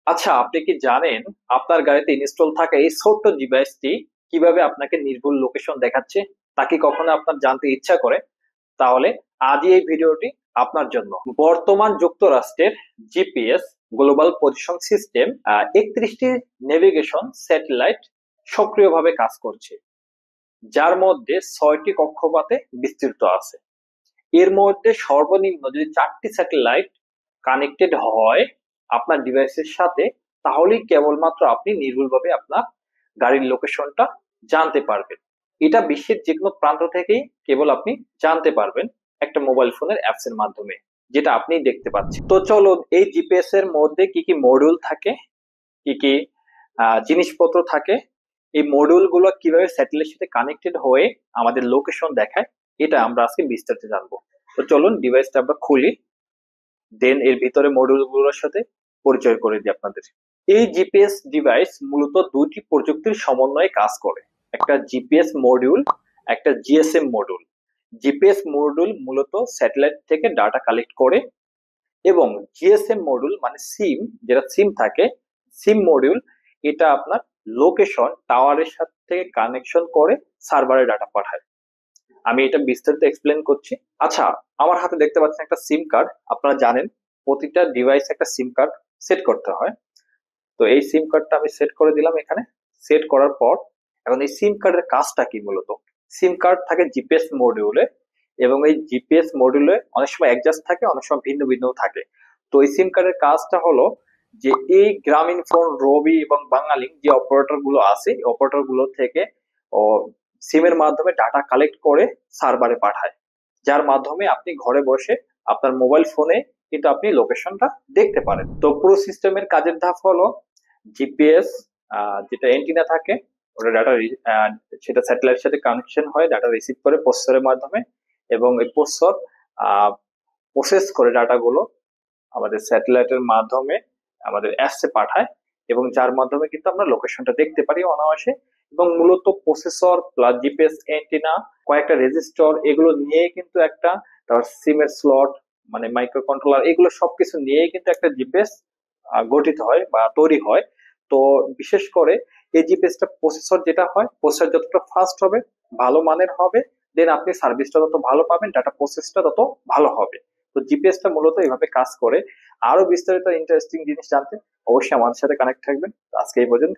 আচ্ছা, আপনি কি জানেন আপনার গাড়িতে ইনস্টল থাকা এই ছোট্ট ডিভাইসটি কিভাবে আপনাকে নির্ভুল লোকেশন দেখাচ্ছে? তা কি কখনো আপনার জানতে ইচ্ছা করে? তাহলে আজই এই ভিডিওটি আপনার জন্য। বর্তমান যুক্তরাষ্ট্রের জিপিএস গ্লোবাল পজিশন সিস্টেম 31টি নেভিগেশন স্যাটেলাইট সক্রিয়ভাবে কাজ করছে, যার মধ্যে 6টি কক্ষপথে বিস্তৃত আছে। এর মধ্যে সর্বনিম্ন যদি 4টি স্যাটেলাইট কানেক্টেড হয় আপনার ডিভাইসের সাথে, তাহলেই কেবলমাত্র আপনি নির্ভুলভাবে আপনার গাড়ির লোকেশনটা জানতে পারবেন। এটা বিশ্বের যে কোনো প্রান্ত থেকেই কেবল আপনি জানতে পারবেন একটা মোবাইল ফোনের অ্যাপস এর মাধ্যমে, যেটা আপনি দেখতে পাচ্ছেন। তো চলুন, এই জিপিএস এর মধ্যে কি কি মডিউল থাকে, কি কি জিনিসপত্র থাকে, এই মডিউল গুলো কিভাবে স্যাটেলাইটের সাথে কানেক্টেড হয়ে আমাদের লোকেশন দেখায়, এটা আমরা আজকে বিস্তারিত জানবো। তো চলুন ডিভাইসটা আমরা খুলি, দেন এর ভিতরে মডিউল গুলোর সাথে পরিচয় করে দিই আপনাদের। এই জিপিএস ডিভাইস মূলত দুইটি প্রযুক্তির সমন্বয়ে কাজ করে, একটা জিপিএস মডিউল, একটা জিএসএম মডিউল। জিপিএস মডিউল মূলত স্যাটেলাইট থেকে ডাটা কালেক্ট করে, এবং জিএসএম মডিউল মানে সিম, যেটা সিম থাকে, সিম মডিউল, এটা আপনার লোকেশন টাওয়ারের সাথে কানেকশন করে সার্ভারে ডাটা পাঠায়। আমি এটা বিস্তারিত এক্সপ্লেন করছি। আচ্ছা, আমার হাতে দেখতে পাচ্ছেন একটা সিম কার্ড। আপনারা জানেন প্রতিটা ডিভাইস একটা সিম কার্ড সেট করতে হয়। তো এই সিম কার্ডটা আমি সেট করে দিলাম এখানে। সেট করার পর এখন এই সিম কার্ডের কাজটা কি? মূলত সিম কার্ড থাকে জিপিএস মডিউলে, এবং এই জিপিএস মডিউলে অনেক সময় অ্যাডজাস্ট থাকে, অনেক সময় ভিন্ন ভিন্ন থাকে। তো এই সিম কার্ডের কাজটা হলো যে এই গ্রামীণ ফোন, রবি এবং বাঙালি যে অপারেটর গুলো আছে, অপারেটর গুলো থেকে ও সিমের মাধ্যমে ডাটা কালেক্ট করে সার্ভারে পাঠায়, যার মাধ্যমে আপনি ঘরে বসে আপনার মোবাইল ফোনে কিন্তু আপনি লোকেশনটা দেখতে পারেন। তো পুরো সিস্টেমের কাজের ধাপ হলো জিপিএস, যেটা এন্টিনা থাকে, ওটা ডাটা, সেটা স্যাটেলাইটের সাথে কানেকশন হয়, ডাটা রিসিভ করে প্রসেসরের মাধ্যমে, এবং এই প্রসেসর প্রসেস করে ডাটাগুলো আমাদের স্যাটেলাইটের মাধ্যমে আমাদের অ্যাপসে পাঠায়, এবং যার মাধ্যমে কিন্তু আমরা লোকেশনটা দেখতে পারি অনায়াসে। এবং মূলত প্রসেসর প্লাস জিপিএস এন্টিনা, কয়েকটা রেজিস্টর, এগুলো নিয়ে কিন্তু একটা, তার সিমের স্লট মানে মাইক্রো কন্ট্রোলার, এগুলো সবকিছু নিয়ে কিন্তু একটা জিপিএস গঠিত হয় বা তৈরি হয়। তো বিশেষ করে এই জিপিএসটা প্রসেসর যেটা হয়, প্রসেসর যতটা ফাস্ট হবে, ভালো মানের হবে, দেন আপনি সার্ভিসটা তত ভালো পাবেন, ডাটা প্রসেসটা তত ভালো হবে। তো জিপিএসটা মূলত এইভাবে কাজ করে। আরো বিস্তারিত ইন্টারেস্টিং জিনিস জানতে অবশ্যই আমাদের সাথে কানেক্ট থাকবেন। আজকে এই পর্যন্ত।